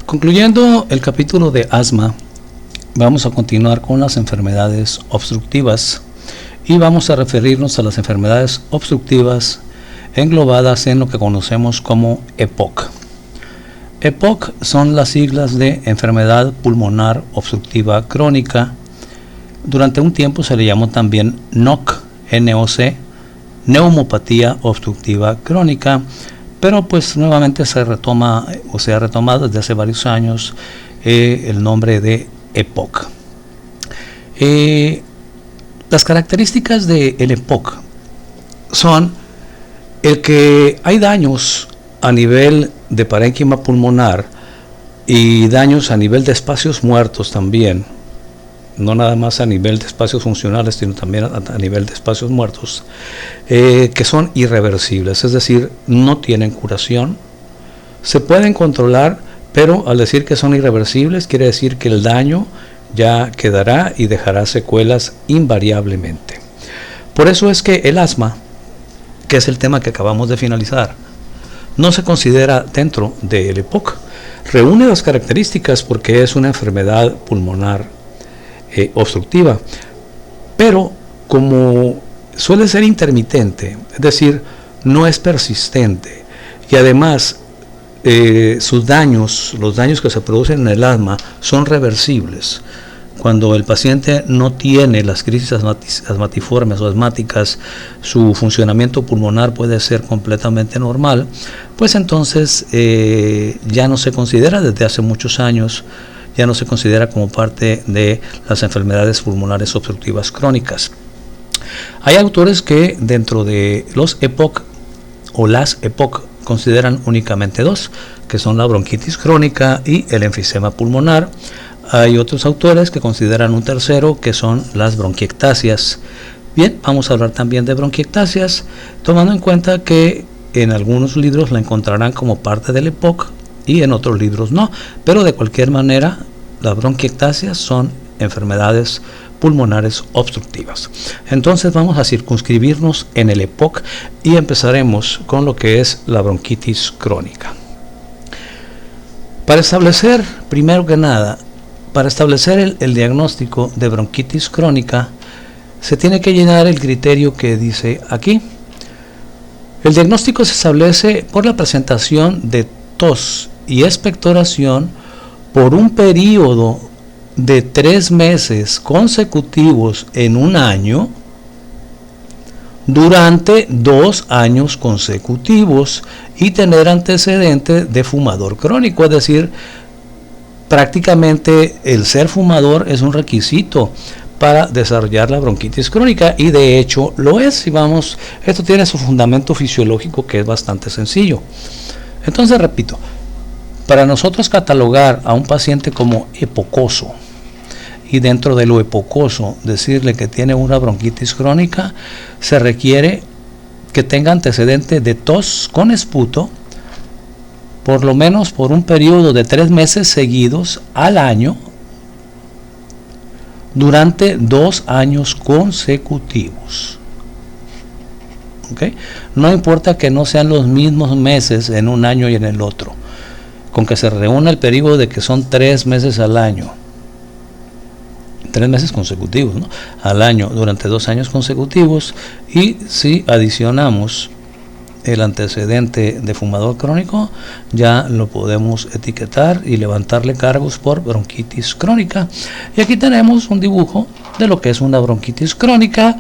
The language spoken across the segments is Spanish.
Concluyendo el capítulo de asma, vamos a continuar con las enfermedades obstructivas y vamos a referirnos a las enfermedades obstructivas englobadas en lo que conocemos como EPOC. EPOC son las siglas de enfermedad pulmonar obstructiva crónica. Durante un tiempo se le llamó también NOC, N-O-C, neumopatía obstructiva crónica, pero pues nuevamente se retoma o se ha retomado desde hace varios años el nombre de EPOC. Las características del EPOC son el que hay daños a nivel de parénquima pulmonar y daños a nivel de espacios muertos también, no nada más a nivel de espacios funcionales, sino también a nivel de espacios muertos, que son irreversibles, es decir, no tienen curación, se pueden controlar, pero al decir que son irreversibles, quiere decir que el daño ya quedará y dejará secuelas invariablemente. Por eso es que el asma, que es el tema que acabamos de finalizar, no se considera dentro del EPOC. Reúne las características porque es una enfermedad pulmonar obstructiva, pero como suele ser intermitente, es decir, no es persistente, y además los daños que se producen en el asma son reversibles. Cuando el paciente no tiene las crisis asmatiformes o asmáticas, su funcionamiento pulmonar puede ser completamente normal, pues entonces ya no se considera desde hace muchos años, ya no se considera como parte de las enfermedades pulmonares obstructivas crónicas. Hay autores que dentro de los EPOC o las EPOC consideran únicamente dos, que son la bronquitis crónica y el enfisema pulmonar. Hay otros autores que consideran un tercero, que son las bronquiectasias. Bien, vamos a hablar también de bronquiectasias, tomando en cuenta que en algunos libros la encontrarán como parte del EPOC y en otros libros no, pero de cualquier manera las bronquiectasias son enfermedades pulmonares obstructivas. Entonces vamos a circunscribirnos en el EPOC y empezaremos con lo que es la bronquitis crónica. Para establecer, primero que nada, el diagnóstico de bronquitis crónica, se tiene que llenar el criterio que dice aquí. El diagnóstico se establece por la presentación de tos y expectoración por un periodo de 3 meses consecutivos en un año durante 2 años consecutivos y tener antecedente de fumador crónico, es decir, prácticamente el ser fumador es un requisito para desarrollar la bronquitis crónica, y de hecho lo es. Y vamos, esto tiene su fundamento fisiológico, que es bastante sencillo. Entonces repito, para nosotros catalogar a un paciente como epocoso y dentro de lo epocoso decirle que tiene una bronquitis crónica, se requiere que tenga antecedente de tos con esputo por lo menos por un periodo de 3 meses seguidos al año durante 2 años consecutivos. ¿Okay? No importa que no sean los mismos meses en un año y en el otro, con que se reúna el periodo de que son 3 meses al año, 3 meses consecutivos, ¿no?, al año durante 2 años consecutivos, y si adicionamos el antecedente de fumador crónico, ya lo podemos etiquetar y levantarle cargos por bronquitis crónica. Y aquí tenemos un dibujo de lo que es una bronquitis crónica.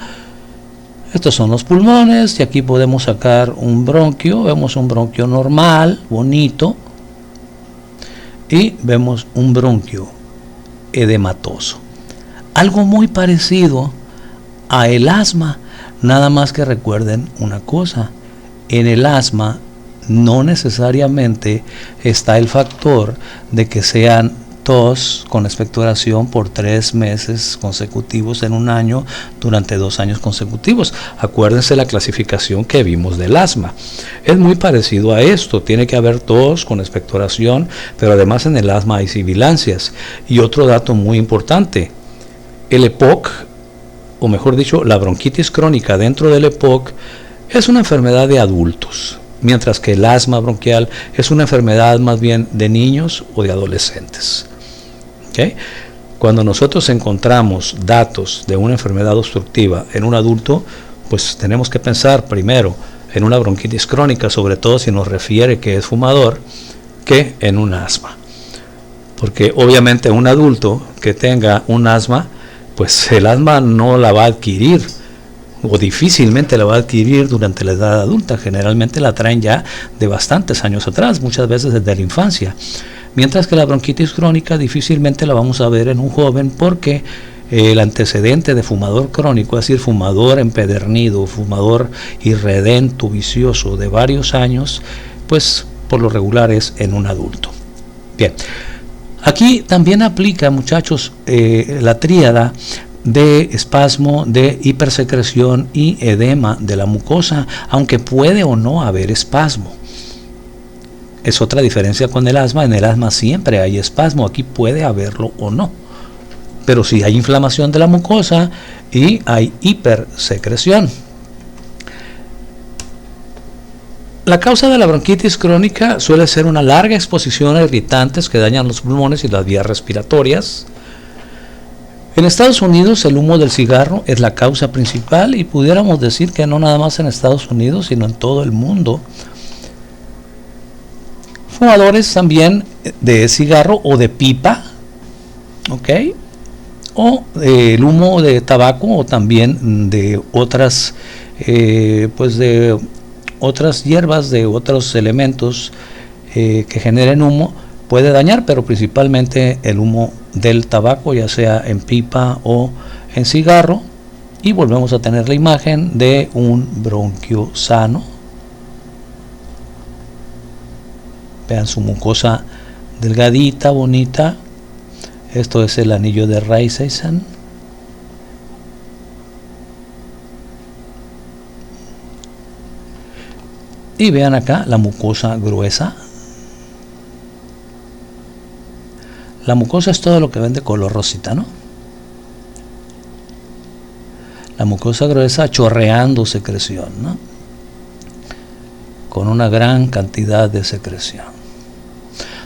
Estos son los pulmones y aquí podemos sacar un bronquio. Vemos un bronquio normal, bonito, y vemos un bronquio edematoso. Algo muy parecido a el asma, nada más que recuerden una cosa: en el asma no necesariamente está el factor de que sean tos con expectoración por 3 meses consecutivos en un año durante 2 años consecutivos. Acuérdense la clasificación que vimos del asma. Es muy parecido a esto. Tiene que haber tos con expectoración, pero además en el asma hay sibilancias. Y otro dato muy importante: el EPOC, o mejor dicho, la bronquitis crónica dentro del EPOC, es una enfermedad de adultos. mientras que el asma bronquial es una enfermedad más bien de niños o de adolescentes. ¿Okay? Cuando nosotros encontramos datos de una enfermedad obstructiva en un adulto, pues tenemos que pensar primero en una bronquitis crónica, sobre todo si nos refiere que es fumador, que en un asma. Porque obviamente un adulto que tenga un asma, pues el asma no la va a adquirir, o difícilmente la va a adquirir durante la edad adulta. Generalmente la traen ya de bastantes años atrás, muchas veces desde la infancia. Mientras que la bronquitis crónica difícilmente la vamos a ver en un joven, porque el antecedente de fumador crónico, es decir, fumador empedernido, fumador irredento, vicioso de varios años, pues por lo regular es en un adulto. Bien, aquí también aplica, muchachos, la tríada de espasmo, de hipersecreción y edema de la mucosa, aunque puede o no haber espasmo. Es otra diferencia con el asma. En el asma siempre hay espasmo, aquí puede haberlo o no. Pero sí hay inflamación de la mucosa y hay hipersecreción. La causa de la bronquitis crónica suele ser una larga exposición a irritantes que dañan los pulmones y las vías respiratorias. En Estados Unidos el humo del cigarro es la causa principal, y pudiéramos decir que no nada más en Estados Unidos, sino en todo el mundo. Fumadores también de cigarro o de pipa, ¿ok? O el humo de tabaco, o también de otras, pues de otras hierbas, de otros elementos que generen humo, puede dañar, pero principalmente el humo del tabaco, ya sea en pipa o en cigarro. Y volvemos a tener la imagen de un bronquio sano. Vean su mucosa delgadita, bonita. Esto es el anillo de Reisseisen. Y vean acá la mucosa gruesa. La mucosa es todo lo que ven de color rosita, ¿no? La mucosa gruesa chorreando secreción, ¿no? Con una gran cantidad de secreción.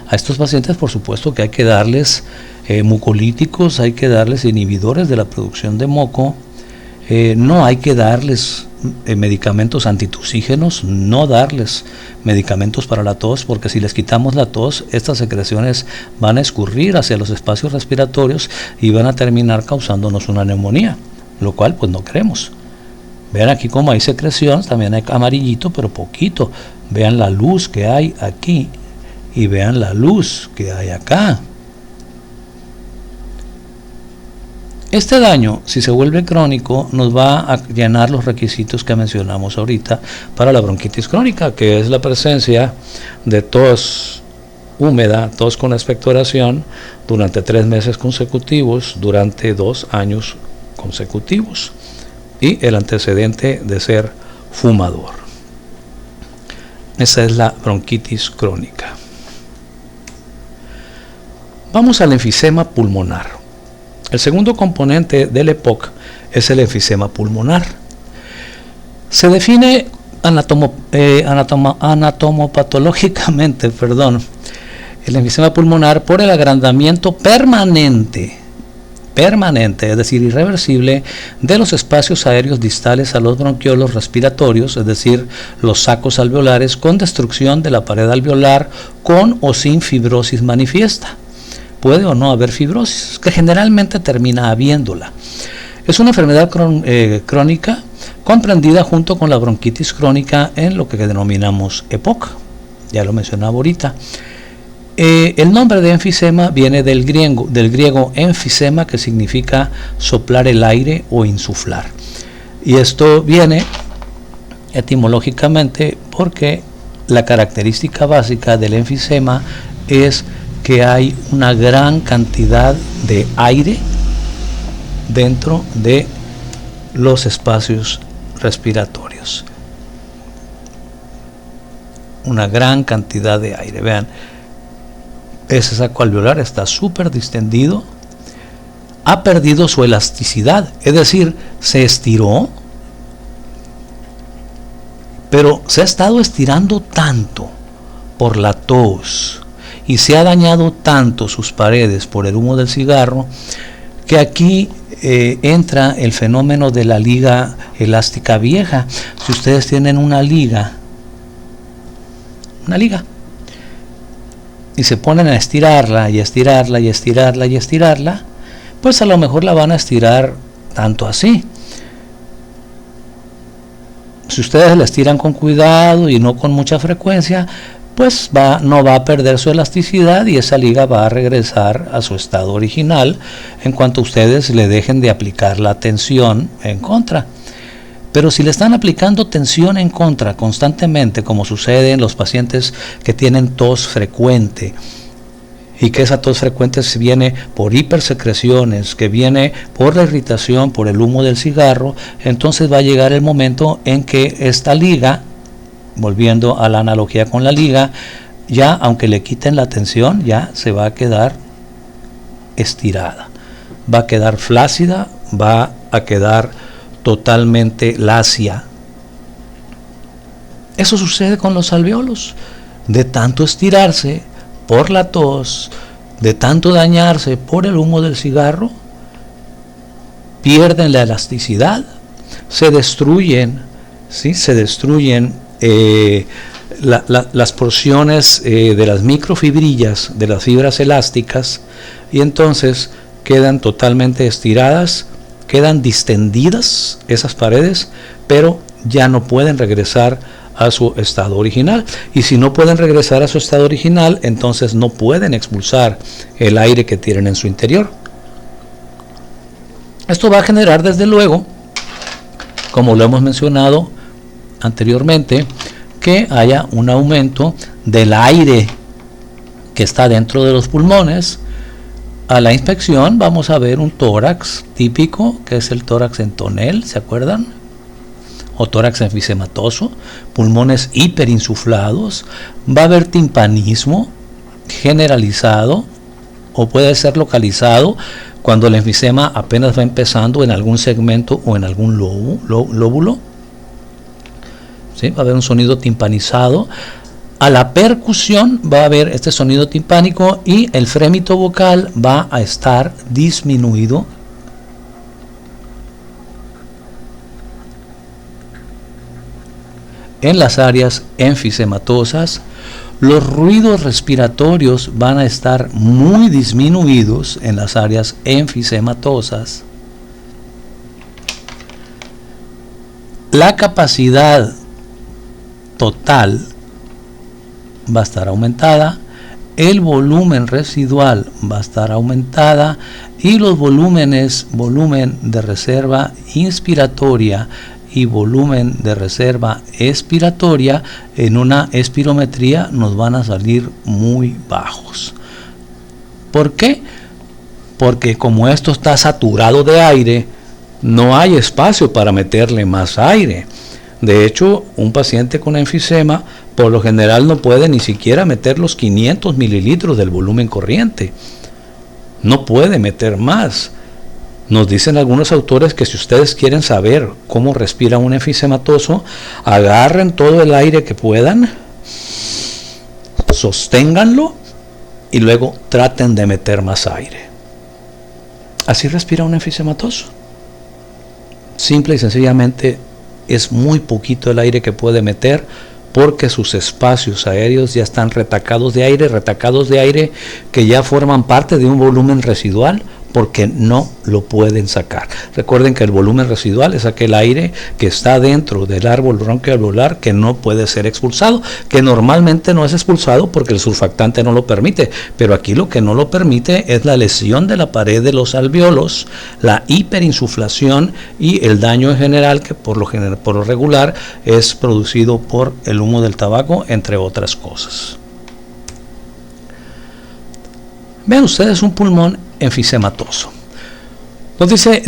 A estos pacientes, por supuesto, que hay que darles mucolíticos, hay que darles inhibidores de la producción de moco, no hay que darles medicamentos antitusígenos, no darles medicamentos para la tos, porque si les quitamos la tos, estas secreciones van a escurrir hacia los espacios respiratorios y van a terminar causándonos una neumonía, lo cual pues no queremos. Vean aquí cómo hay secreción, también hay amarillito, pero poquito. Vean la luz que hay aquí y vean la luz que hay acá. Este daño, si se vuelve crónico, nos va a llenar los requisitos que mencionamos ahorita para la bronquitis crónica, que es la presencia de tos húmeda, tos con expectoración durante 3 meses consecutivos, durante 2 años consecutivos, y el antecedente de ser fumador. Esa es la bronquitis crónica. Vamos al enfisema pulmonar. El segundo componente del EPOC es el enfisema pulmonar. Se define anatomopatológicamente, el enfisema pulmonar por el agrandamiento permanente, es decir, irreversible, de los espacios aéreos distales a los bronquiolos respiratorios, es decir, los sacos alveolares, con destrucción de la pared alveolar, con o sin fibrosis manifiesta. Puede o no haber fibrosis, que generalmente termina habiéndola. Es una enfermedad crónica comprendida junto con la bronquitis crónica en lo que denominamos EPOC. Ya lo mencionaba ahorita. El nombre de enfisema viene del griego enfisema, que significa soplar el aire o insuflar. Y esto viene etimológicamente porque la característica básica del enfisema es que hay una gran cantidad de aire dentro de los espacios respiratorios. Una gran cantidad de aire. Vean, ese saco alveolar está súper distendido, ha perdido su elasticidad, es decir, se estiró, pero se ha estado estirando tanto por la tos y se ha dañado tanto sus paredes por el humo del cigarro, que aquí entra el fenómeno de la liga elástica vieja. Si ustedes tienen una liga, y se ponen a estirarla y estirarla y estirarla y estirarla, pues a lo mejor la van a estirar tanto así. Si ustedes la estiran con cuidado y no con mucha frecuencia, pues no va a perder su elasticidad y esa liga va a regresar a su estado original en cuanto ustedes le dejen de aplicar la tensión en contra. Pero si le están aplicando tensión en contra constantemente, como sucede en los pacientes que tienen tos frecuente, y que esa tos frecuente viene por hipersecreciones, que viene por la irritación, por el humo del cigarro, entonces va a llegar el momento en que esta liga, volviendo a la analogía con la liga, ya aunque le quiten la tensión, ya se va a quedar estirada, va a quedar flácida, va a quedar totalmente lacia. Eso sucede con los alvéolos. De tanto estirarse por la tos, de tanto dañarse por el humo del cigarro, pierden la elasticidad, se destruyen, ¿sí? Se destruyen las porciones de las microfibrillas, de las fibras elásticas, y entonces quedan totalmente estiradas, quedan distendidas esas paredes, pero ya no pueden regresar a su estado original. Y si no pueden regresar a su estado original, entonces no pueden expulsar el aire que tienen en su interior. Esto va a generar, desde luego, como lo hemos mencionado anteriormente, que haya un aumento del aire que está dentro de los pulmones. A la inspección vamos a ver un tórax típico, que es el tórax en tonel, ¿se acuerdan? O tórax enfisematoso, pulmones hiperinsuflados, va a haber timpanismo generalizado, o puede ser localizado cuando el enfisema apenas va empezando en algún segmento o en algún lóbulo. ¿Sí? Va a haber un sonido timpanizado. A la percusión va a haber este sonido timpánico y el frémito vocal va a estar disminuido. En las áreas enfisematosas, los ruidos respiratorios van a estar muy disminuidos en las áreas enfisematosas. La capacidad total va a estar aumentada, el volumen residual va a estar aumentada y los volumen de reserva inspiratoria y volumen de reserva expiratoria en una espirometría nos van a salir muy bajos. ¿Por qué? Porque como esto está saturado de aire, no hay espacio para meterle más aire. De hecho, un paciente con enfisema por lo general no puede ni siquiera meter los 500 mililitros del volumen corriente. No puede meter más. Nos dicen algunos autores que si ustedes quieren saber cómo respira un enfisematoso, agarren todo el aire que puedan, sosténganlo y luego traten de meter más aire. Así respira un enfisematoso. Simple y sencillamente es muy poquito el aire que puede meter porque sus espacios aéreos ya están retacados de aire que ya forman parte de un volumen residual porque no lo pueden sacar. Recuerden que el volumen residual es aquel aire que está dentro del árbol bronquialveolar que no puede ser expulsado, que normalmente no es expulsado porque el surfactante no lo permite, pero aquí lo que no lo permite es la lesión de la pared de los alvéolos, la hiperinsuflación y el daño en general que por lo regular es producido por el humo del tabaco, entre otras cosas. Vean ustedes un pulmón enfisematoso. Nos dice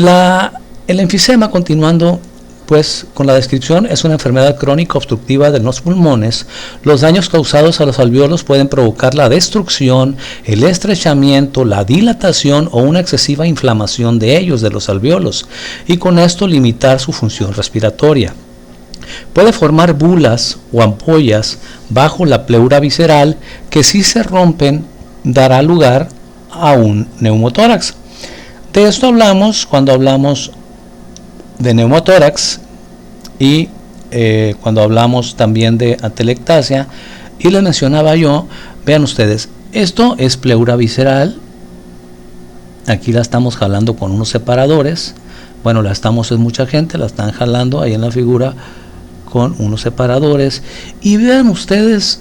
el enfisema, continuando pues con la descripción, es una enfermedad crónica obstructiva de los pulmones. Los daños causados a los alvéolos pueden provocar la destrucción, el estrechamiento, la dilatación o una excesiva inflamación de ellos, de los alvéolos, y con esto limitar su función respiratoria. puede formar bulas o ampollas bajo la pleura visceral que, si se rompen, dará lugar a un neumotórax. De esto hablamos cuando hablamos de neumotórax y cuando hablamos también de atelectasia, y les mencionaba yo, vean ustedes, esto es pleura visceral. Aquí la estamos jalando con unos separadores. Bueno, la estamos, es mucha gente, la están jalando ahí en la figura con unos separadores. Y vean ustedes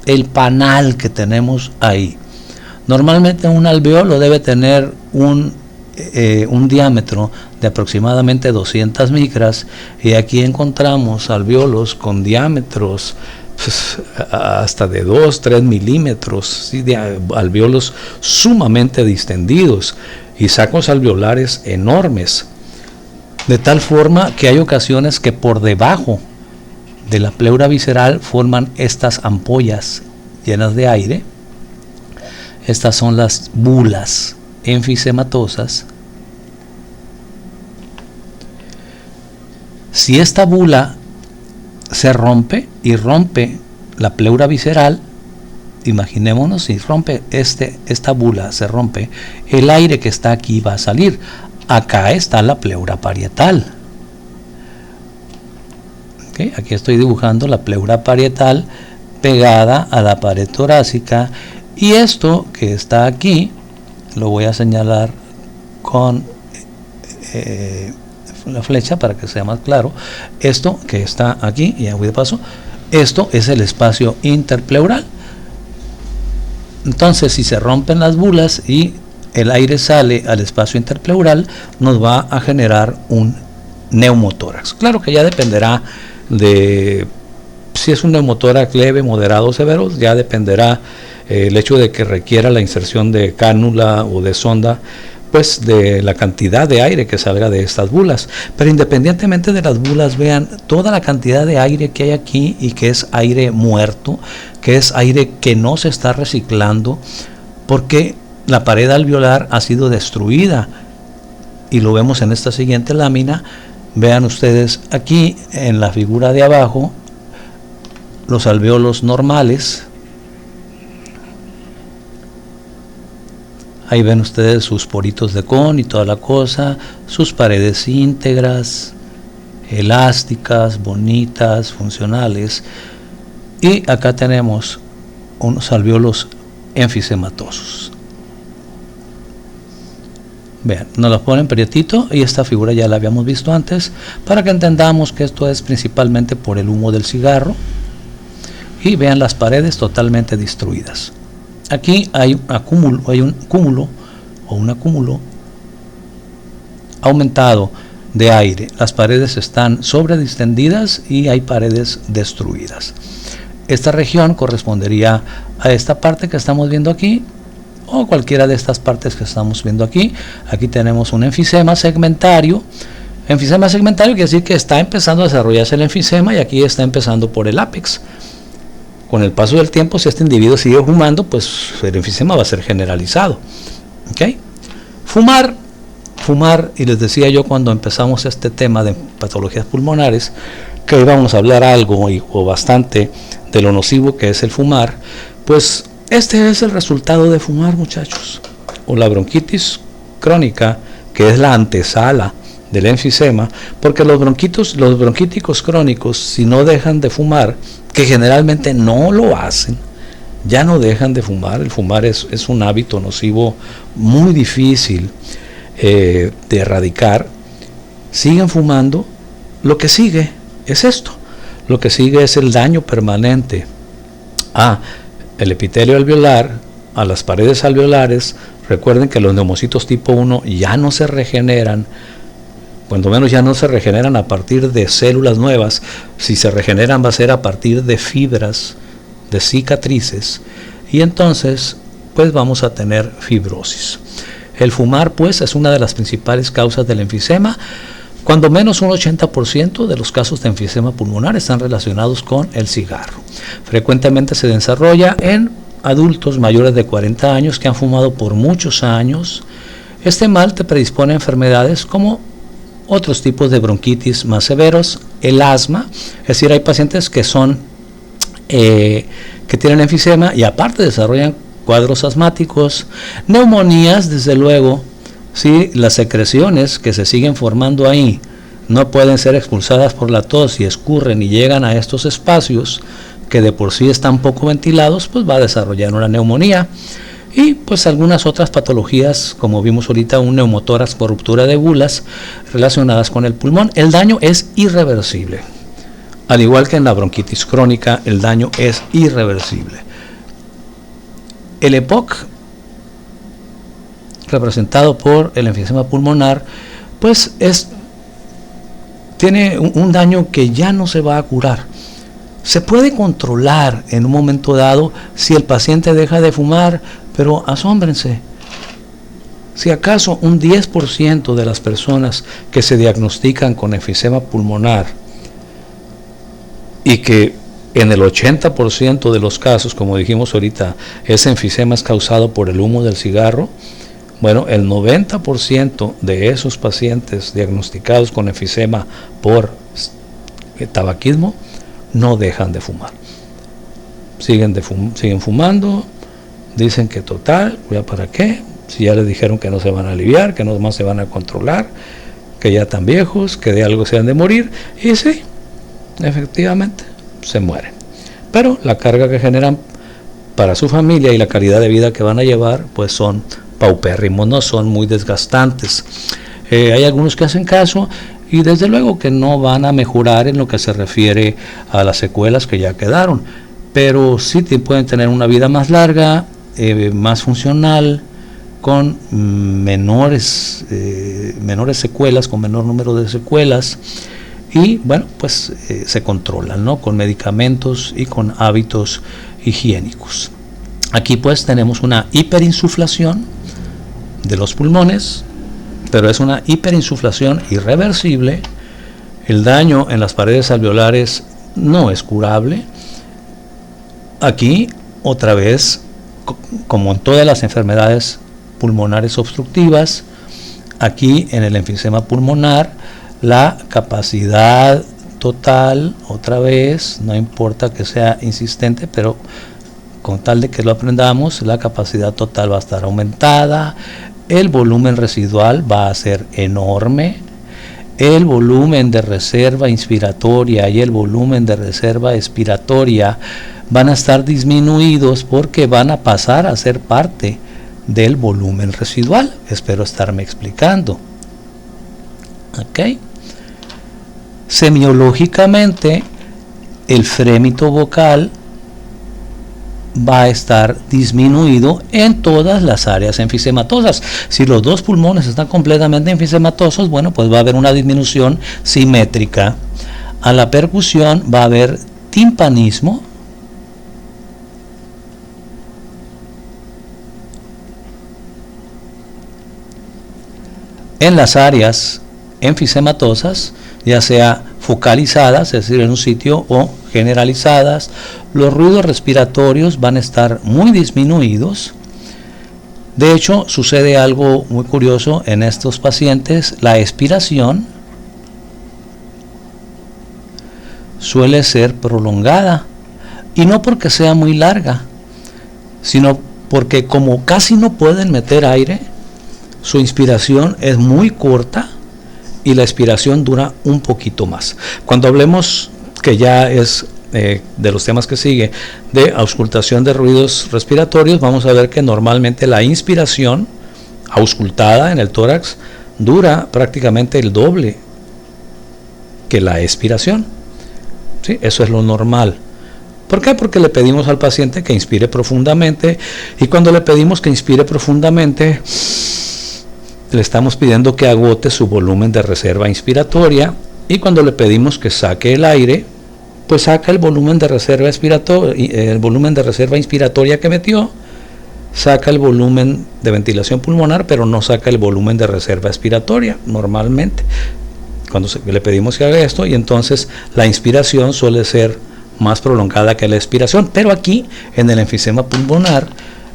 el panal que tenemos ahí. Normalmente un alveolo debe tener un diámetro de aproximadamente 200 micras, y aquí encontramos alveolos con diámetros hasta de 2-3 milímetros, ¿sí? De alveolos sumamente distendidos y sacos alveolares enormes, de tal forma que hay ocasiones que por debajo de la pleura visceral forman estas ampollas llenas de aire. Estas son las bulas enfisematosas. Si esta bula se rompe y rompe la pleura visceral, imaginémonos, si rompe esta bula, se rompe, el aire que está aquí va a salir. Acá está la pleura parietal. ¿Okay? Aquí estoy dibujando la pleura parietal pegada a la pared torácica, y esto que está aquí lo voy a señalar con la flecha para que sea más claro. Esto que está aquí, y ya voy de paso, esto es el espacio interpleural. Entonces, si se rompen las bulas y el aire sale al espacio interpleural, nos va a generar un neumotórax. Claro que ya dependerá de si es un neumotórax leve, moderado o severo, ya dependerá el hecho de que requiera la inserción de cánula o de sonda, pues de la cantidad de aire que salga de estas bulas. Pero independientemente de las bulas, vean toda la cantidad de aire que hay aquí, y que es aire muerto, que es aire que no se está reciclando, porque la pared alveolar ha sido destruida, y lo vemos en esta siguiente lámina. Vean ustedes aquí en la figura de abajo los alveolos normales. Ahí ven ustedes sus poritos de Kohn y toda la cosa, sus paredes íntegras, elásticas, bonitas, funcionales. Y acá tenemos unos alveolos enfisematosos. Vean, nos los ponen prietito, y esta figura ya la habíamos visto antes, para que entendamos que esto es principalmente por el humo del cigarro. Y vean las paredes totalmente destruidas. Aquí hay un cúmulo aumentado de aire. Las paredes están sobredistendidas y hay paredes destruidas. Esta región correspondería a esta parte que estamos viendo aquí, o cualquiera de estas partes que estamos viendo aquí. Aquí tenemos un enfisema segmentario. Enfisema segmentario quiere decir que está empezando a desarrollarse el enfisema, y aquí está empezando por el ápex. Con el paso del tiempo, si este individuo sigue fumando, pues el enfisema va a ser generalizado. ¿Okay? Fumar, y les decía yo cuando empezamos este tema de patologías pulmonares, que íbamos a hablar algo o bastante de lo nocivo que es el fumar. Pues este es el resultado de fumar, muchachos. O la bronquitis crónica, que es la antesala del enfisema, porque los bronquíticos crónicos, si no dejan de fumar, que generalmente no lo hacen, ya no dejan de fumar. El fumar es un hábito nocivo muy difícil de erradicar. Siguen fumando. Lo que sigue es esto. Lo que sigue es el daño permanente a el epitelio alveolar, a las paredes alveolares. Recuerden que los neumocitos tipo 1 ya no se regeneran, cuando menos ya no se regeneran a partir de células nuevas. Si se regeneran, va a ser a partir de fibras, de cicatrices, y entonces pues vamos a tener fibrosis. El fumar pues es una de las principales causas del enfisema. Cuando menos un 80% de los casos de enfisema pulmonar están relacionados con el cigarro. Frecuentemente se desarrolla en adultos mayores de 40 años que han fumado por muchos años. Este mal te predispone a enfermedades como otros tipos de bronquitis más severos, el asma, es decir, hay pacientes que son que tienen enfisema y aparte desarrollan cuadros asmáticos, neumonías, desde luego, ¿sí? Las secreciones que se siguen formando ahí no pueden ser expulsadas por la tos y escurren y llegan a estos espacios que de por sí están poco ventilados, pues va a desarrollar una neumonía. Y pues algunas otras patologías, como vimos ahorita, un neumotórax por ruptura de bulas relacionadas con el pulmón. El daño es irreversible. Al igual que en la bronquitis crónica, el daño es irreversible. El EPOC, representado por el enfisema pulmonar, pues tiene un daño que ya no se va a curar. Se puede controlar en un momento dado si el paciente deja de fumar, pero asómbrense, si acaso un 10% de las personas que se diagnostican con enfisema pulmonar y que en el 80% de los casos, como dijimos ahorita, ese enfisema es causado por el humo del cigarro, bueno, el 90% de esos pacientes diagnosticados con enfisema por tabaquismo no dejan de fumar. Siguen fumando, dicen que total, ¿ya para qué? Si ya les dijeron que no se van a aliviar, que no más se van a controlar, que ya están viejos, que de algo se han de morir, y sí, efectivamente, se mueren. Pero la carga que generan para su familia y la calidad de vida que van a llevar, pues son paupérrimos, no son muy desgastantes. Hay algunos que hacen caso y desde luego que no van a mejorar en lo que se refiere a las secuelas que ya quedaron, pero sí pueden tener una vida más larga, más funcional, con menores secuelas, con menor número de secuelas, y bueno, pues se controlan, ¿no? Con medicamentos y con hábitos higiénicos. Aquí pues tenemos una hiperinsuflación de los pulmones, pero es una hiperinsuflación irreversible. El daño en las paredes alveolares no es curable. Aquí, otra vez, como en todas las enfermedades pulmonares obstructivas, aquí en el enfisema pulmonar, la capacidad total, otra vez, no importa que sea insistente, pero con tal de que lo aprendamos, la capacidad total va a estar aumentada, el volumen residual va a ser enorme, el volumen de reserva inspiratoria y el volumen de reserva expiratoria van a estar disminuidos porque van a pasar a ser parte del volumen residual. Espero estarme explicando. ¿Ok? Semiológicamente, el frémito vocal va a estar disminuido en todas las áreas enfisematosas. Si los dos pulmones están completamente enfisematosos, bueno, pues va a haber una disminución simétrica. A la percusión va a haber timpanismo, en las áreas enfisematosas, ya sea focalizadas, es decir, en un sitio, o generalizadas. Los ruidos respiratorios van a estar muy disminuidos. De hecho, sucede algo muy curioso en estos pacientes. La expiración suele ser prolongada, y no porque sea muy larga, sino porque como casi no pueden meter aire, su inspiración es muy corta y la expiración dura un poquito más. Cuando hablemos, que ya es de los temas que sigue, de auscultación de ruidos respiratorios, vamos a ver que normalmente la inspiración auscultada en el tórax dura prácticamente el doble que la expiración. ¿Sí? Eso es lo normal. ¿Por qué? Porque le pedimos al paciente que inspire profundamente, y cuando le pedimos que inspire profundamente, le estamos pidiendo que agote su volumen de reserva inspiratoria, y cuando le pedimos que saque el aire, pues saca el volumen de reserva inspiratoria que metió, saca el volumen de ventilación pulmonar, pero no saca el volumen de reserva expiratoria normalmente. Cuando le pedimos que haga esto, y entonces la inspiración suele ser más prolongada que la expiración, pero aquí en el enfisema pulmonar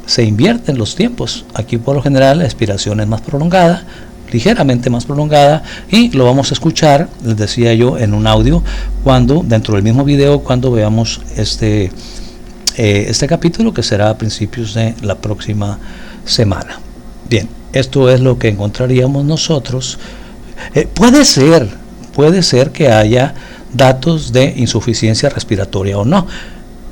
se invierten los tiempos. Aquí por lo general la expiración es más prolongada ligeramente más prolongada, y lo vamos a escuchar, les decía yo, en un audio, cuando dentro del mismo video, cuando veamos este capítulo, que será a principios de la próxima semana. Bien, esto es lo que encontraríamos nosotros. Puede ser que haya datos de insuficiencia respiratoria o no,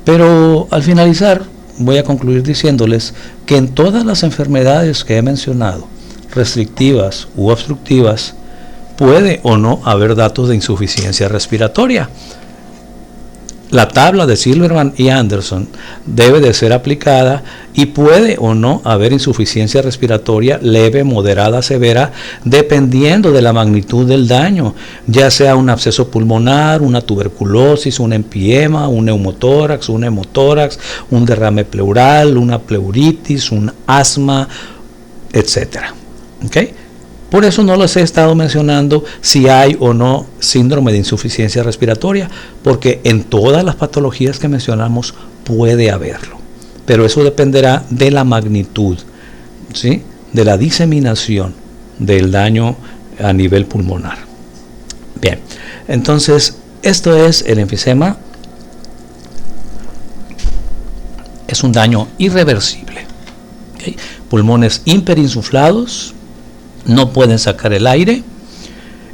pero al finalizar voy a concluir diciéndoles que en todas las enfermedades que he mencionado, restrictivas u obstructivas, puede o no haber datos de insuficiencia respiratoria. La tabla de Silverman y Anderson debe de ser aplicada y puede o no haber insuficiencia respiratoria leve, moderada, severa, dependiendo de la magnitud del daño, ya sea un absceso pulmonar, una tuberculosis, un empiema, un neumotórax, un hemotórax, un derrame pleural, una pleuritis, un asma, etcétera. ¿Okay? Por eso no les he estado mencionando si hay o no síndrome de insuficiencia respiratoria, porque en todas las patologías que mencionamos puede haberlo. Pero eso dependerá de la magnitud, ¿sí?, de la diseminación del daño a nivel pulmonar. Bien, entonces esto es el enfisema. Es un daño irreversible. ¿Okay? Pulmones hiperinsuflados, no pueden sacar el aire,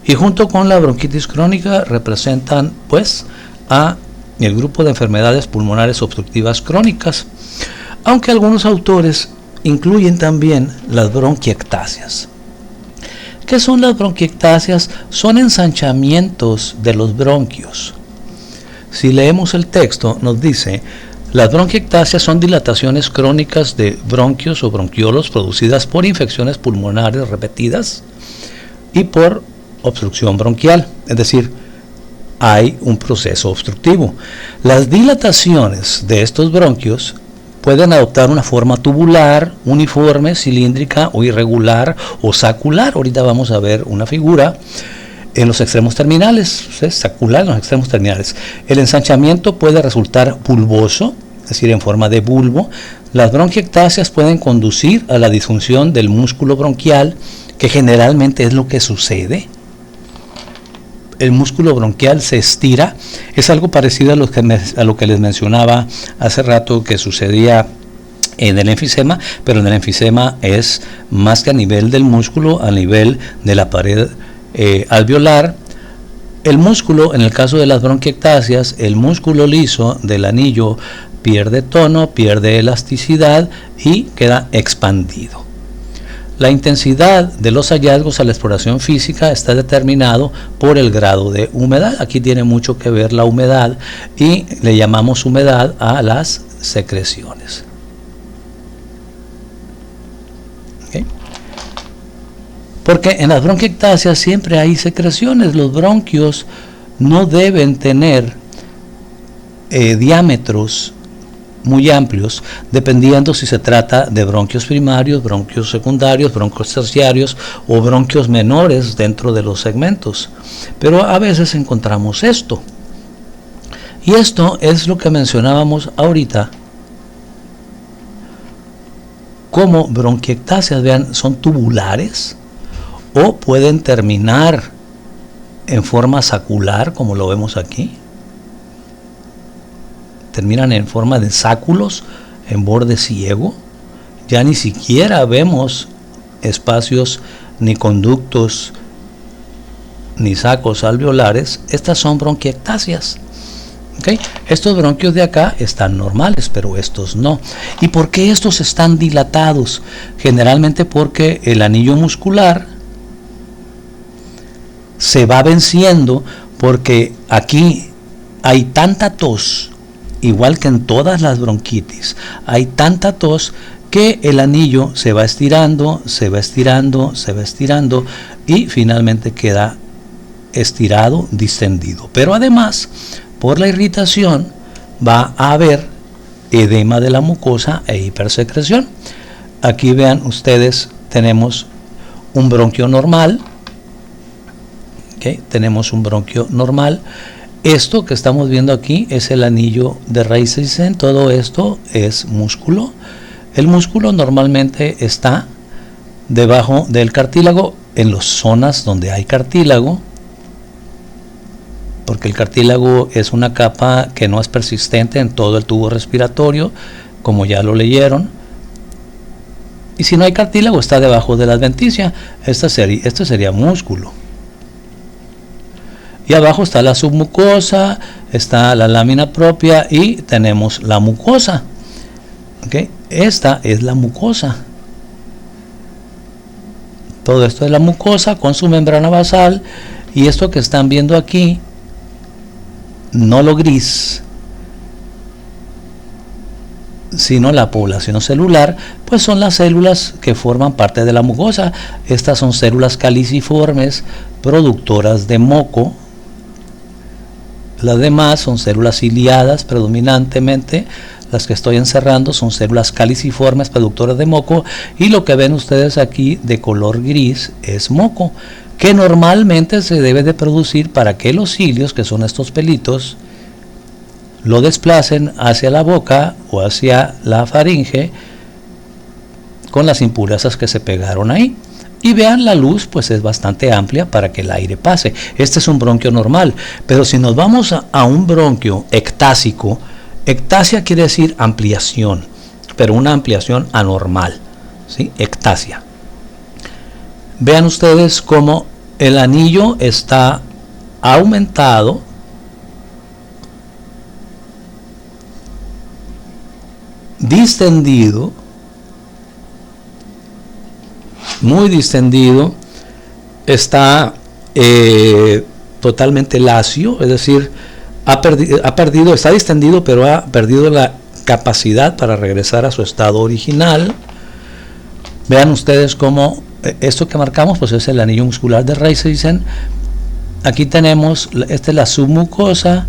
y junto con la bronquitis crónica representan pues a el grupo de enfermedades pulmonares obstructivas crónicas, aunque algunos autores incluyen también las bronquiectasias. ¿Qué son las bronquiectasias? Son ensanchamientos de los bronquios. Si leemos el texto, nos dice: las bronquiectasias son dilataciones crónicas de bronquios o bronquiolos producidas por infecciones pulmonares repetidas y por obstrucción bronquial, es decir, hay un proceso obstructivo. Las dilataciones de estos bronquios pueden adoptar una forma tubular, uniforme, cilíndrica o irregular o sacular. Ahorita vamos a ver una figura en los extremos terminales, sacular en los extremos terminales. El ensanchamiento puede resultar bulboso, es decir, en forma de bulbo. Las bronquiectasias pueden conducir a la disfunción del músculo bronquial, que generalmente es lo que sucede. El músculo bronquial se estira. Es algo parecido a lo que les mencionaba hace rato que sucedía en el enfisema, pero en el enfisema es más que a nivel del músculo, a nivel de la pared alveolar. El músculo, en el caso de las bronquiectasias, el músculo liso del anillo pierde tono, pierde elasticidad y queda expandido. La intensidad de los hallazgos a la exploración física está determinado por el grado de humedad. Aquí tiene mucho que ver la humedad y le llamamos humedad a las secreciones. ¿Okay? Porque en las bronquiectasias siempre hay secreciones. Los bronquios no deben tener diámetros muy amplios, dependiendo si se trata de bronquios primarios, bronquios secundarios, bronquios terciarios o bronquios menores dentro de los segmentos. Pero a veces encontramos esto. Y esto es lo que mencionábamos ahorita como bronquiectasias. Vean, son tubulares o pueden terminar en forma sacular, como lo vemos aquí. Terminan en forma de sáculos en borde ciego. Ya ni siquiera vemos espacios ni conductos ni sacos alveolares. Estas son bronquiectasias. ¿Okay? Estos bronquios de acá están normales, pero estos no. ¿Y por qué estos están dilatados? Generalmente porque el anillo muscular se va venciendo, porque aquí hay tanta tos. Igual que en todas las bronquitis, hay tanta tos que el anillo se va estirando, se va estirando, se va estirando y finalmente queda estirado, distendido. Pero además, por la irritación, va a haber edema de la mucosa e hipersecreción. Aquí vean ustedes, tenemos un bronquio normal. ¿Okay? Tenemos un bronquio normal. Esto que estamos viendo aquí es el anillo de Reisseisen. Todo esto es músculo. El músculo normalmente está debajo del cartílago. en las zonas donde hay cartílago, porque el cartílago es una capa que no es persistente en todo el tubo respiratorio, como ya lo leyeron. Y si no hay cartílago, está debajo de la adventicia. Esto sería músculo. Y abajo está la submucosa, está la lámina propia y tenemos la mucosa. ¿Okay? Esta es la mucosa. Todo esto es la mucosa con su membrana basal, y esto que están viendo aquí, no lo gris, sino la población celular, pues son las células que forman parte de la mucosa. Estas son células caliciformes productoras de moco. Las demás son células ciliadas predominantemente. Las que estoy encerrando son células caliciformes productoras de moco, y lo que ven ustedes aquí de color gris es moco, que normalmente se debe de producir para que los cilios, que son estos pelitos, lo desplacen hacia la boca o hacia la faringe con las impurezas que se pegaron ahí. Y vean, la luz pues es bastante amplia para que el aire pase. Este es un bronquio normal, pero si nos vamos a un bronquio ectásico, ectasia quiere decir ampliación, pero una ampliación anormal, ¿sí? Ectasia. Vean ustedes cómo el anillo está aumentado, distendido, muy distendido, está totalmente lacio, es decir, está distendido, pero ha perdido la capacidad para regresar a su estado original. Vean ustedes cómo esto que marcamos pues es el anillo muscular de Reisseisen. Aquí tenemos, esta es la submucosa,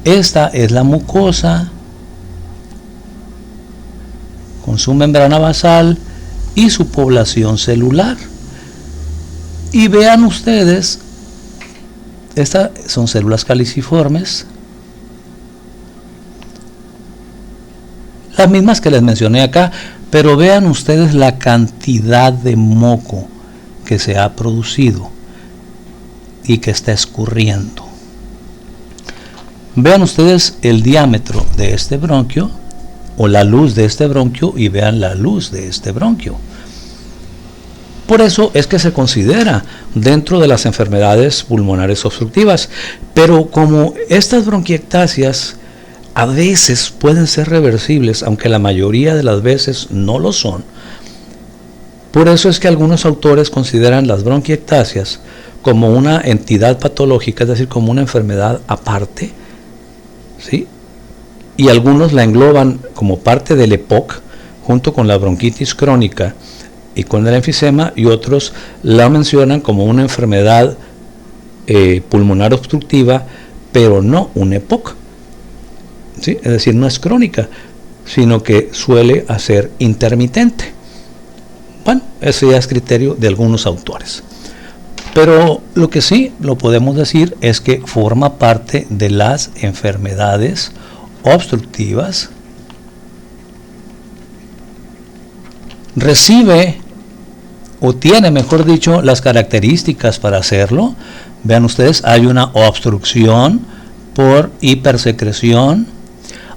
esta es la mucosa con su membrana basal y su población celular. Y vean ustedes, estas son células caliciformes, las mismas que les mencioné acá, pero vean ustedes la cantidad de moco que se ha producido y que está escurriendo. Vean ustedes el diámetro de este bronquio o la luz de este bronquio, y vean la luz de este bronquio. Por eso es que se considera dentro de las enfermedades pulmonares obstructivas. Pero como estas bronquiectasias a veces pueden ser reversibles, aunque la mayoría de las veces no lo son, por eso es que algunos autores consideran las bronquiectasias como una entidad patológica, es decir, como una enfermedad aparte, ¿sí? Y algunos la engloban como parte del EPOC, junto con la bronquitis crónica y con el enfisema, y otros la mencionan como una enfermedad pulmonar obstructiva, pero no un EPOC, ¿sí? Es decir, no es crónica, sino que suele ser intermitente. Bueno, eso ya es criterio de algunos autores. Pero lo que sí lo podemos decir es que forma parte de las enfermedades obstructivas, recibe o tiene, mejor dicho, las características para hacerlo. Vean ustedes, hay una obstrucción por hipersecreción,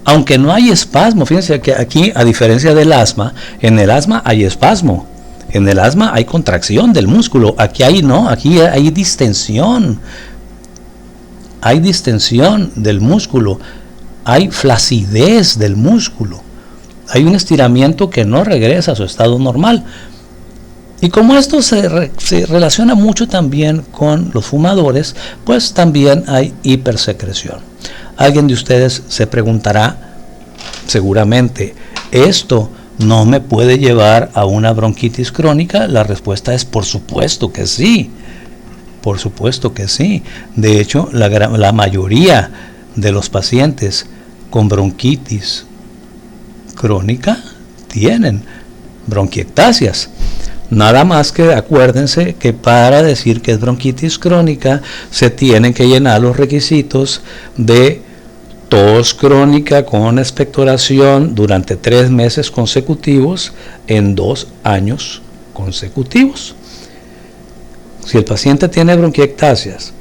aunque no hay espasmo. Fíjense que aquí, a diferencia del asma, en el asma hay espasmo, en el asma hay contracción del músculo, aquí no, aquí hay distensión del músculo, hay flacidez del músculo, hay un estiramiento que no regresa a su estado normal. Y como esto se relaciona mucho también con los fumadores, pues también hay hipersecreción. Alguien de ustedes se preguntará, seguramente, ¿esto no me puede llevar a una bronquitis crónica? La respuesta es por supuesto que sí. Por supuesto que sí. De hecho, la mayoría de los pacientes con bronquitis crónica tienen bronquiectasias. Nada más que acuérdense que para decir que es bronquitis crónica se tienen que llenar los requisitos de tos crónica con expectoración durante 3 meses consecutivos en 2 años consecutivos. Si el paciente tiene bronquiectasias,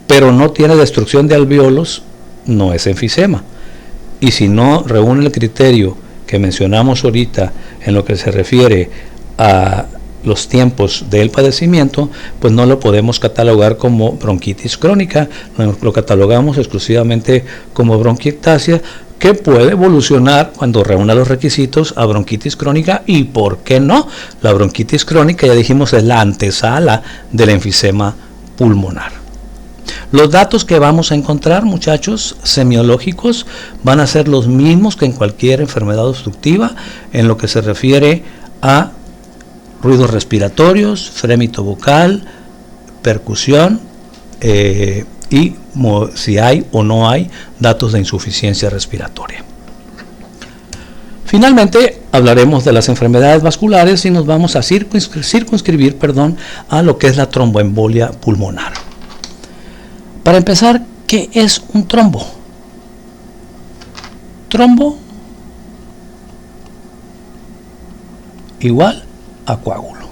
pero no tiene destrucción de alvéolos, no es enfisema. Y si no reúne el criterio que mencionamos ahorita en lo que se refiere a los tiempos del padecimiento, pues no lo podemos catalogar como bronquitis crónica, lo catalogamos exclusivamente como bronquiectasia, que puede evolucionar cuando reúna los requisitos a bronquitis crónica. Y por qué no, la bronquitis crónica, ya dijimos, es la antesala del enfisema pulmonar. Los datos que vamos a encontrar, muchachos, semiológicos, van a ser los mismos que en cualquier enfermedad obstructiva en lo que se refiere a ruidos respiratorios, frémito vocal, percusión y si hay o no hay datos de insuficiencia respiratoria. Finalmente hablaremos de las enfermedades vasculares y nos vamos a circunscribir a lo que es la tromboembolia pulmonar. Para empezar, ¿qué es un trombo? Trombo igual a coágulo,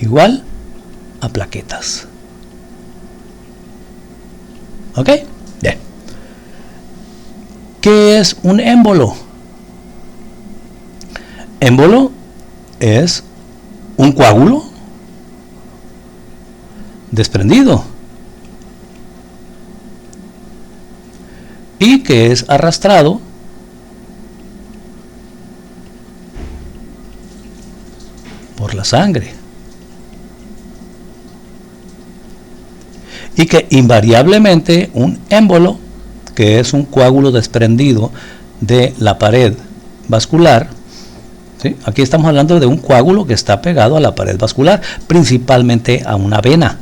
igual a plaquetas. ¿Ok? Bien. ¿Qué es un émbolo? Émbolo es un coágulo desprendido y que es arrastrado por la sangre, y que invariablemente un émbolo, que es un coágulo desprendido de la pared vascular, ¿sí? Aquí estamos hablando de un coágulo que está pegado a la pared vascular, principalmente a una vena.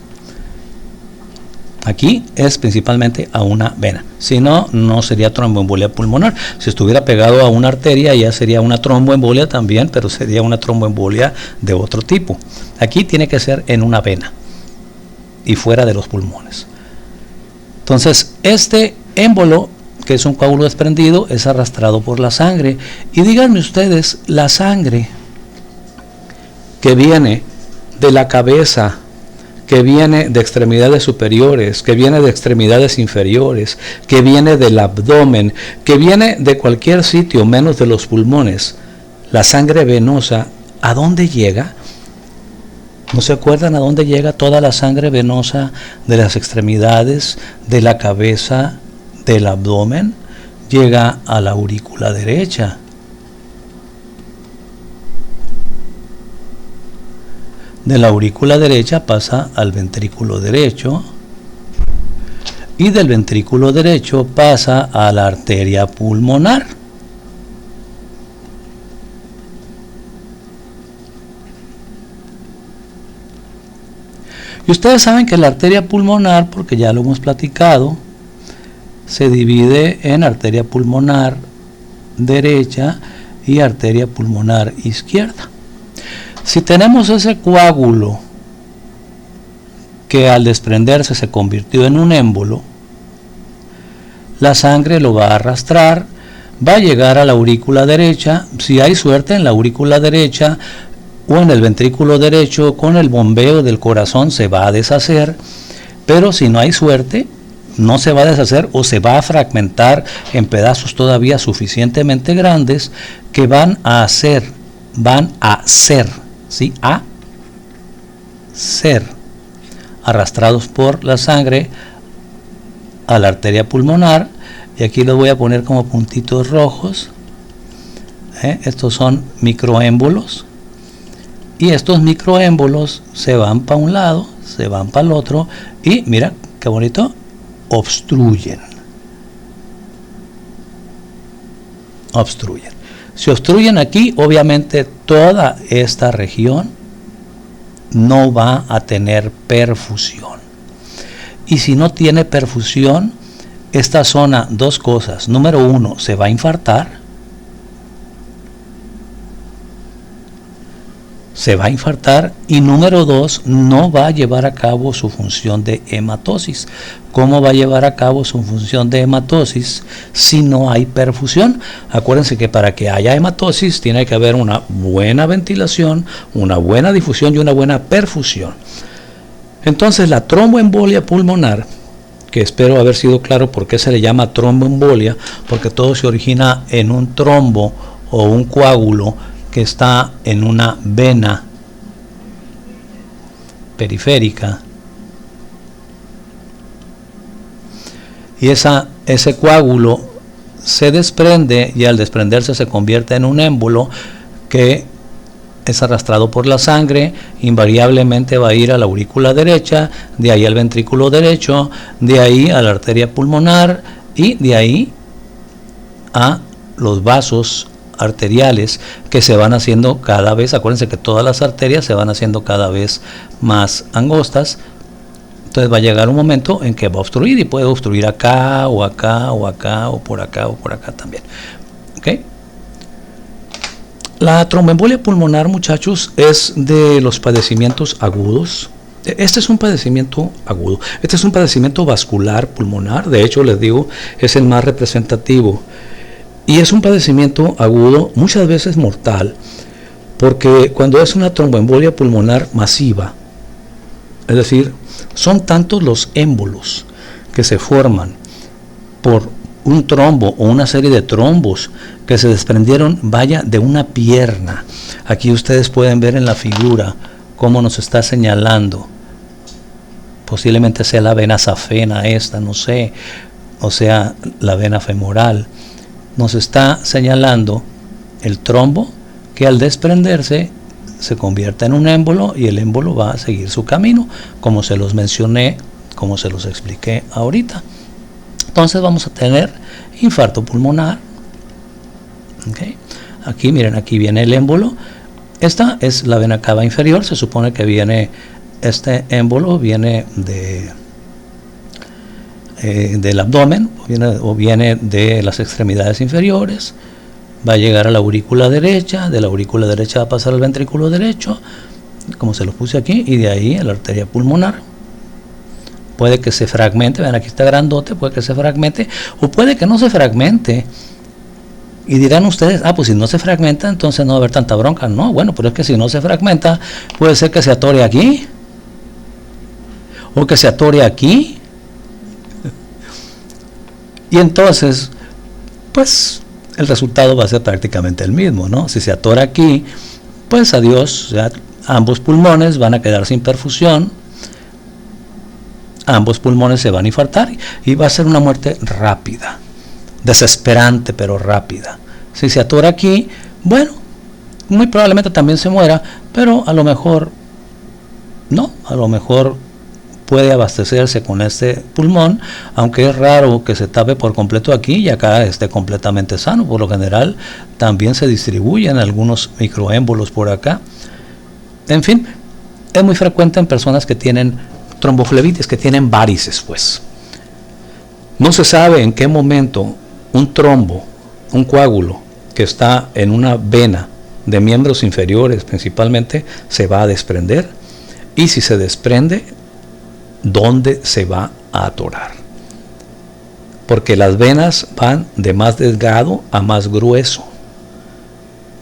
Aquí es principalmente a una vena. Si no, no sería tromboembolia pulmonar. Si estuviera pegado a una arteria, ya sería una tromboembolia también, pero sería una tromboembolia de otro tipo. Aquí tiene que ser en una vena y fuera de los pulmones. Entonces, este émbolo, que es un coágulo desprendido, es arrastrado por la sangre. Y díganme ustedes, la sangre que viene de la cabeza, que viene de extremidades superiores, que viene de extremidades inferiores, que viene del abdomen, que viene de cualquier sitio menos de los pulmones, la sangre venosa, ¿a dónde llega? ¿No se acuerdan a dónde llega toda la sangre venosa de las extremidades, de la cabeza, del abdomen? Llega a la aurícula derecha. De la aurícula derecha pasa al ventrículo derecho y del ventrículo derecho pasa a la arteria pulmonar. Y ustedes saben que la arteria pulmonar, porque ya lo hemos platicado, se divide en arteria pulmonar derecha y arteria pulmonar izquierda. Si tenemos ese coágulo que al desprenderse se convirtió en un émbolo, la sangre lo va a arrastrar, va a llegar a la aurícula derecha. Si hay suerte, en la aurícula derecha o en el ventrículo derecho, con el bombeo del corazón se va a deshacer, pero si no hay suerte, no se va a deshacer o se va a fragmentar en pedazos todavía suficientemente grandes que van a ser, ¿sí? A ser arrastrados por la sangre a la arteria pulmonar. Y aquí los voy a poner como puntitos rojos. Estos son microémbolos. Y estos microémbolos se van para un lado, se van para el otro. Y mira qué bonito, obstruyen. Obstruyen. Si obstruyen aquí, obviamente toda esta región no va a tener perfusión. Y si no tiene perfusión, esta zona, dos cosas. Número uno, se va a infartar. se va a infartar, y número 2, no va a llevar a cabo su función de hematosis. ¿Cómo va a llevar a cabo su función de hematosis si no hay perfusión? Acuérdense que para que haya hematosis tiene que haber una buena ventilación, una buena difusión y una buena perfusión. Entonces la tromboembolia pulmonar, que espero haber sido claro por qué se le llama tromboembolia, porque todo se origina en un trombo o un coágulo que está en una vena periférica, y ese coágulo se desprende, y al desprenderse se convierte en un émbolo que es arrastrado por la sangre, invariablemente va a ir a la aurícula derecha, de ahí al ventrículo derecho, de ahí a la arteria pulmonar, y de ahí a los vasos arteriales que se van haciendo cada vez, acuérdense que todas las arterias se van haciendo cada vez más angostas. Entonces va a llegar un momento en que va a obstruir, y puede obstruir acá o acá o acá o por acá también. ¿Okay? La tromboembolia pulmonar, muchachos, es de los padecimientos agudos. Este es un padecimiento agudo, este es un padecimiento vascular pulmonar, de hecho les digo, es el más representativo. Y es un padecimiento agudo, muchas veces mortal, porque cuando es una tromboembolia pulmonar masiva, es decir, son tantos los émbolos que se forman por un trombo o una serie de trombos que se desprendieron, vaya, de una pierna. Aquí ustedes pueden ver en la figura cómo nos está señalando. Posiblemente sea la vena safena esta, no sé, o sea, la vena femoral. Nos está señalando el trombo que al desprenderse se convierte en un émbolo, y el émbolo va a seguir su camino, como se los mencioné, como se los expliqué ahorita. Entonces vamos a tener infarto pulmonar. ¿Okay? Aquí miren, aquí viene el émbolo. Esta es la vena cava inferior. Se supone que viene este émbolo, viene del abdomen, o viene de las extremidades inferiores, va a llegar a la aurícula derecha, de la aurícula derecha va a pasar al ventrículo derecho, como se lo puse aquí, y de ahí a la arteria pulmonar. Puede que se fragmente, vean, aquí está grandote, puede que se fragmente, o puede que no se fragmente. Y dirán ustedes, pues si no se fragmenta, entonces no va a haber tanta bronca. No, bueno, pero es que si no se fragmenta, puede ser que se atore aquí, o que se atore aquí. Y entonces, pues, el resultado va a ser prácticamente el mismo, ¿no? Si se atora aquí, pues adiós, ya ambos pulmones van a quedar sin perfusión, ambos pulmones se van a infartar, y va a ser una muerte rápida, desesperante, pero rápida. Si se atora aquí, bueno, muy probablemente también se muera, pero a lo mejor no, a lo mejor puede abastecerse con este pulmón, aunque es raro que se tape por completo aquí y acá esté completamente sano. Por lo general también se distribuyen algunos microémbolos por acá. En fin, es muy frecuente en personas que tienen tromboflebitis, que tienen varices, pues. No se sabe en qué momento un trombo, un coágulo que está en una vena de miembros inferiores principalmente, se va a desprender, y si se desprende, ¿dónde se va a atorar? Porque las venas van de más delgado a más grueso.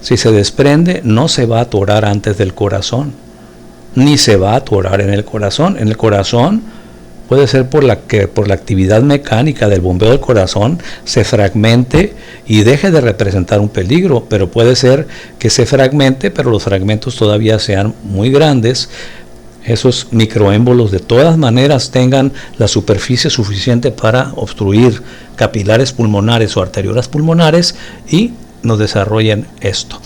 Si se desprende, no se va a atorar antes del corazón, ni se va a atorar en el corazón. En el corazón puede ser por la actividad mecánica del bombeo del corazón se fragmente y deje de representar un peligro, pero puede ser que se fragmente, pero los fragmentos todavía sean muy grandes. Esos microémbolos de todas maneras tengan la superficie suficiente para obstruir capilares pulmonares o arteriolas pulmonares y nos desarrollen esto.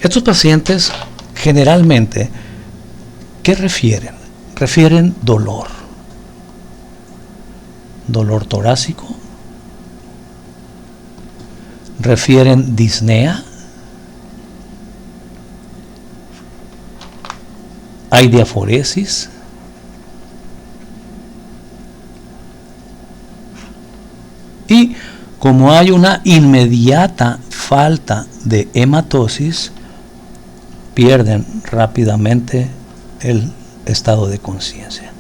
Estos pacientes generalmente, ¿qué refieren? Refieren dolor torácico, refieren disnea, hay diaforesis, y como hay una inmediata falta de hematosis, pierden rápidamente el estado de conciencia.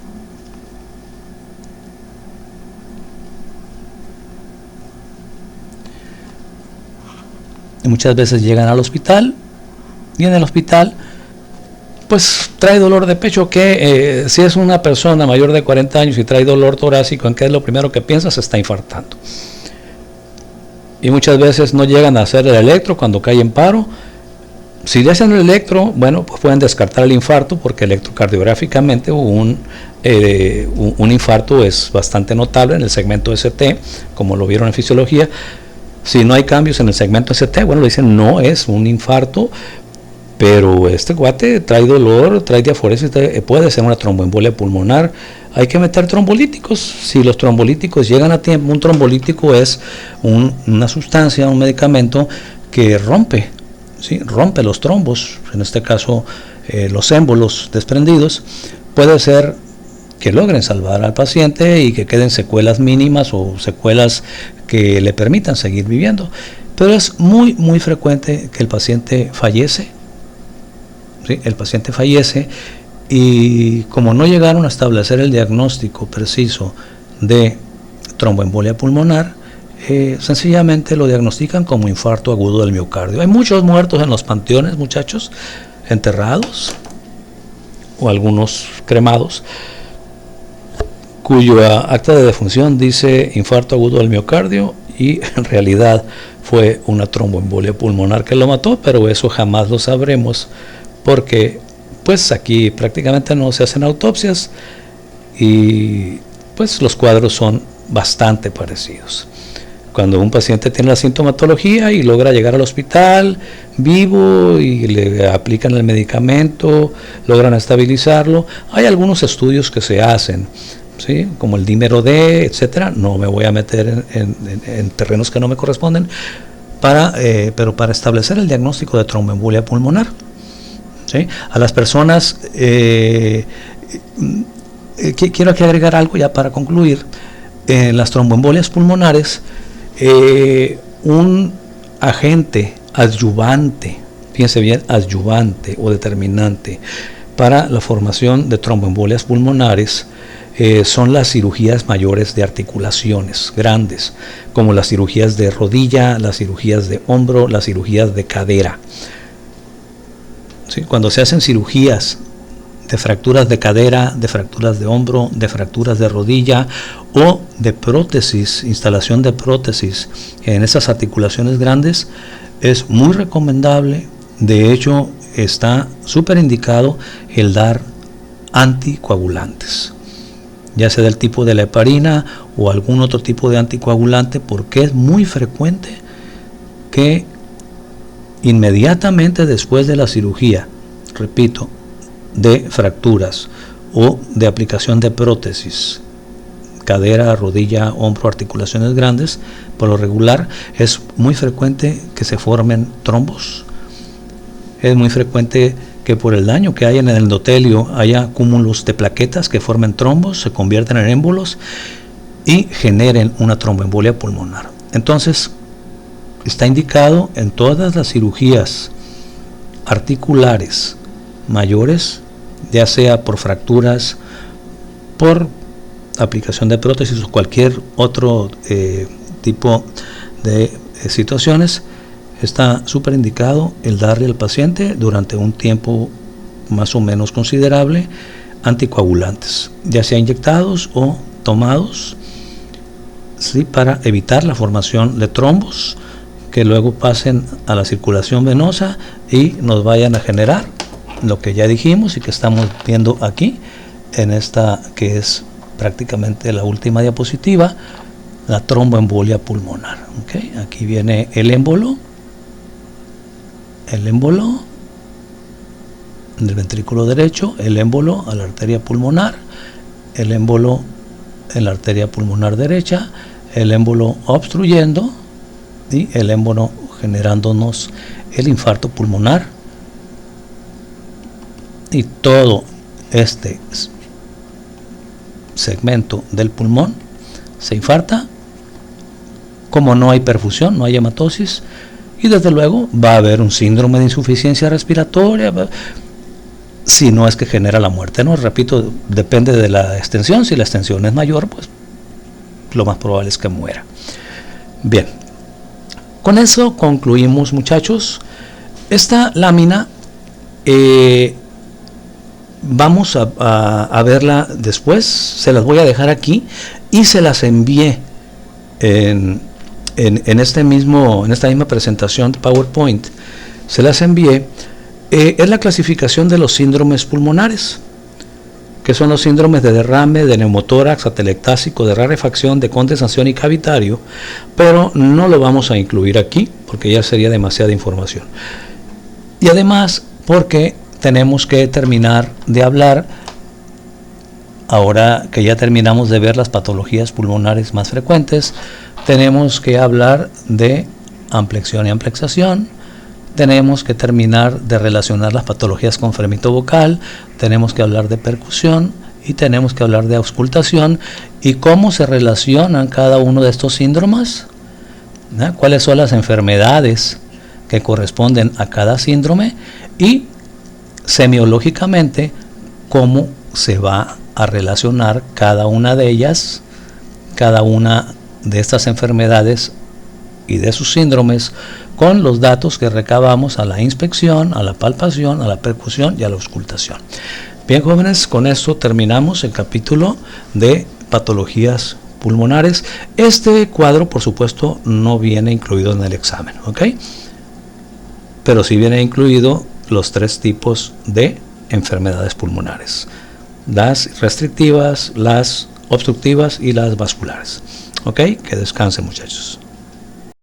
Y muchas veces llegan al hospital y en el hospital pues trae dolor de pecho, que si es una persona mayor de 40 años y trae dolor torácico, ¿en qué es lo primero que piensa? Se está infartando. Y muchas veces no llegan a hacer el electro cuando cae en paro. Si le hacen el electro, bueno, pues pueden descartar el infarto, porque electrocardiográficamente un infarto es bastante notable en el segmento ST, como lo vieron en fisiología. Si no hay cambios en el segmento ST, bueno, le dicen no es un infarto, pero este cuate trae dolor, trae diaforesis, puede ser una tromboembolia pulmonar. Hay que meter trombolíticos. Si los trombolíticos llegan a tiempo, un trombolítico es una sustancia, un medicamento que rompe, ¿sí? Rompe los trombos, en este caso los émbolos desprendidos. Puede ser que logren salvar al paciente y que queden secuelas mínimas o secuelas que le permitan seguir viviendo, pero es muy muy frecuente que el paciente fallece, ¿sí? El paciente fallece y como no llegaron a establecer el diagnóstico preciso de tromboembolia pulmonar, sencillamente lo diagnostican como infarto agudo del miocardio. Hay muchos muertos en los panteones, muchachos, enterrados o algunos cremados, cuya acta de defunción dice infarto agudo del miocardio y en realidad fue una tromboembolia pulmonar que lo mató, pero eso jamás lo sabremos porque pues aquí prácticamente no se hacen autopsias y pues los cuadros son bastante parecidos. Cuando un paciente tiene la sintomatología y logra llegar al hospital vivo y le aplican el medicamento, logran estabilizarlo, hay algunos estudios que se hacen, ¿sí? Como el dímero D, etcétera. No me voy a meter en terrenos que no me corresponden, pero para establecer el diagnóstico de tromboembolia pulmonar, ¿sí? A las personas, quiero aquí agregar algo ya para concluir. En las tromboembolias pulmonares, un agente adyuvante, fíjense bien, adyuvante o determinante para la formación de tromboembolias pulmonares son las cirugías mayores de articulaciones grandes, como las cirugías de rodilla, las cirugías de hombro, las cirugías de cadera. ¿Sí? Cuando se hacen cirugías de fracturas de cadera, de fracturas de hombro, de fracturas de rodilla o de prótesis, instalación de prótesis en esas articulaciones grandes, es muy recomendable, de hecho está súper indicado el dar anticoagulantes, ya sea del tipo de la heparina o algún otro tipo de anticoagulante, porque es muy frecuente que inmediatamente después de la cirugía, repito, de fracturas o de aplicación de prótesis, cadera, rodilla, hombro, articulaciones grandes, por lo regular es muy frecuente que se formen trombos. Es muy frecuente que por el daño que hay en el endotelio haya cúmulos de plaquetas que formen trombos, se convierten en émbolos y generen una tromboembolia pulmonar. Entonces, está indicado en todas las cirugías articulares mayores, ya sea por fracturas, por aplicación de prótesis o cualquier otro tipo de situaciones, está súper indicado el darle al paciente durante un tiempo más o menos considerable anticoagulantes, ya sea inyectados o tomados, ¿sí? Para evitar la formación de trombos que luego pasen a la circulación venosa y nos vayan a generar lo que ya dijimos y que estamos viendo aquí en esta que es prácticamente la última diapositiva, la tromboembolia pulmonar. ¿Okay? Aquí viene el émbolo del ventrículo derecho, el émbolo a la arteria pulmonar, el émbolo en la arteria pulmonar derecha, el émbolo obstruyendo y el émbolo generándonos el infarto pulmonar. Y todo este segmento del pulmón se infarta. Como no hay perfusión, no hay hematosis, Y desde luego va a haber un síndrome de insuficiencia respiratoria, si no es que genera la muerte, ¿no? Repito, depende de la extensión. Si la extensión es mayor, pues lo más probable es que muera. Bien, con eso concluimos, muchachos. Esta lámina vamos a verla después. Se las voy a dejar aquí y se las envié en esta misma presentación de PowerPoint. Se las envié. Es la clasificación de los síndromes pulmonares, que son los síndromes de derrame, de neumotórax, atelectásico, de rarefacción, de condensación y cavitario, pero no lo vamos a incluir aquí porque ya sería demasiada información. Y además porque tenemos que terminar de hablar, ahora que ya terminamos de ver las patologías pulmonares más frecuentes, tenemos que hablar de amplexión y amplexación. Tenemos que terminar de relacionar las patologías con fremito vocal, tenemos que hablar de percusión y tenemos que hablar de auscultación y cómo se relacionan cada uno de estos síndromes, ¿no? Cuáles son las enfermedades que corresponden a cada síndrome y semiológicamente cómo se va a relacionar cada una de ellas, cada una de estas enfermedades y de sus síndromes con los datos que recabamos a la inspección, a la palpación, a la percusión y a la auscultación. Bien, jóvenes, con esto terminamos el capítulo de patologías pulmonares. Este cuadro, por supuesto, no viene incluido en el examen, ¿ok? Pero sí viene incluido los 3 tipos de enfermedades pulmonares: las restrictivas, las obstructivas y las vasculares. ¿Ok? Que descansen, muchachos.